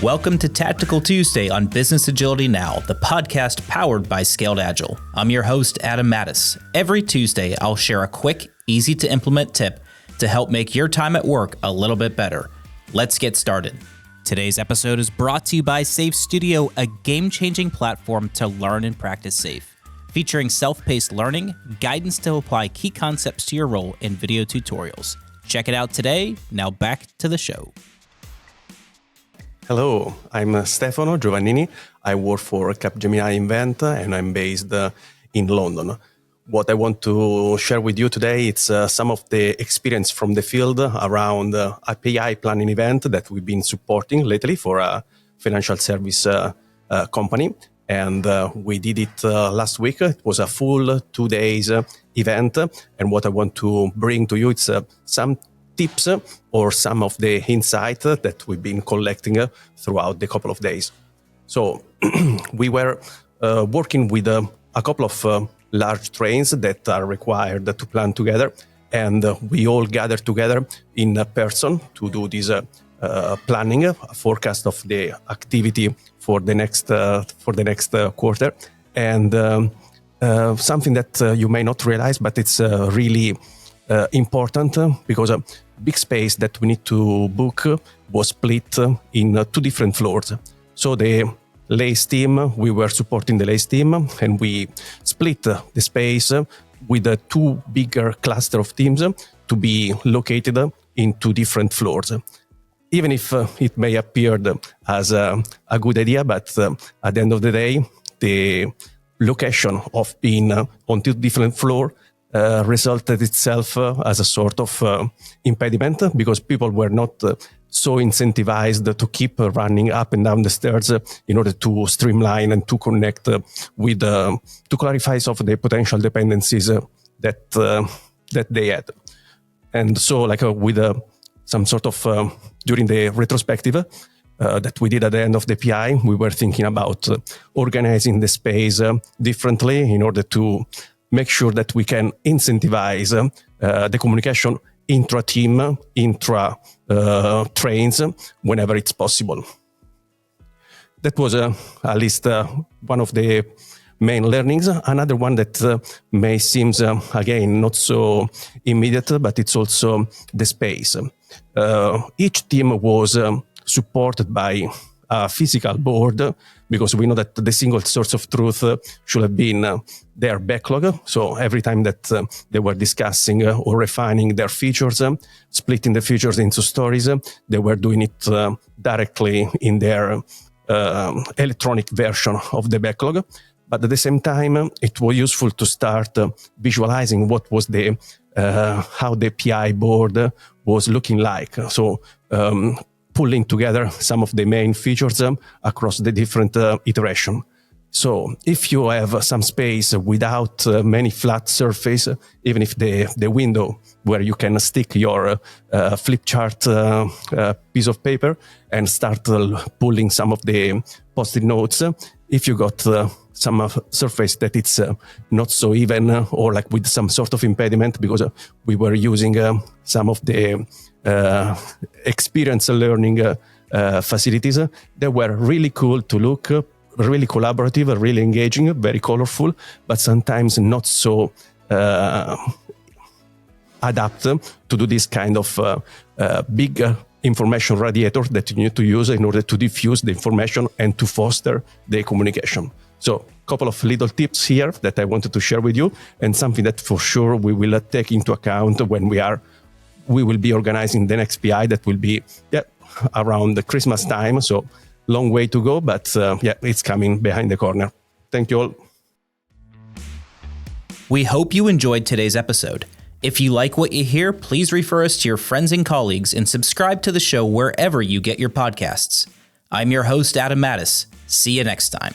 Welcome to Tactical Tuesday on Business Agility Now, the podcast powered by Scaled Agile. I'm your host, Adam Mattis. Every Tuesday, I'll share a quick, easy-to-implement tip to help make your time at work a little bit better. Let's get started. Today's episode is brought to you by Safe Studio, a game-changing platform to learn and practice safe, featuring self-paced learning, guidance to apply key concepts to your role, and video tutorials. Check it out today. Now back to the show. Hello, I'm Stefano Giovannini. I work for Capgemini Invent and I'm based in London. What I want to share with you today is some of the experience from the field around API planning event that we've been supporting lately for a financial service company. And we did it last week. It was a full 2 days event. And what I want to bring to you is some tips or some of the insight that we've been collecting throughout the couple of days. So we were working with a couple of large trains that are required to plan together, and we all gathered together in person to do this planning, a forecast of the activity for the next quarter, and something that you may not realize, but it's really important because a big space that we need to book was split in two different floors. So the LACE team, we were supporting the LACE team, and we split the space with two bigger cluster of teams to be located in two different floors. Even if it may appear as a good idea, but at the end of the day, the location of being on two different floors resulted itself as a sort of impediment because people were not so incentivized to keep running up and down the stairs in order to streamline and to connect with to clarify some of the potential dependencies that they had. And so with some sort of during the retrospective that we did at the end of the PI, we were thinking about organizing the space differently in order to make sure that we can incentivize the communication intra-team, intra-trains, whenever it's possible. That was at least one of the main learnings. Another one that may seem, again, not so immediate, but it's also the space. Each team was supported by a physical board, because we know that the single source of truth should have been their backlog. So every time that they were discussing or refining their features, splitting the features into stories, they were doing it directly in their electronic version of the backlog. But at the same time, it was useful to start visualizing what was the how the PI board was looking like. So pulling together some of the main features across the different iteration. So if you have some space without many flat surface, even if the window where you can stick your flip chart piece of paper and start pulling some of the post-it notes, if you got some surface that it's not so even or with some sort of impediment, because we were using some of the experience learning facilities. They were really cool to look, really collaborative, really engaging, very colorful, but sometimes not so adapt to do this kind of big information radiator that you need to use in order to diffuse the information and to foster the communication. So a couple of little tips here that I wanted to share with you, and something that for sure we will take into account when we will be organizing the next PI that will be around the Christmas time. So long way to go, but it's coming behind the corner. Thank you all. We hope you enjoyed today's episode. If you like what you hear, please refer us to your friends and colleagues and subscribe to the show wherever you get your podcasts. I'm your host, Adam Mattis. See you next time.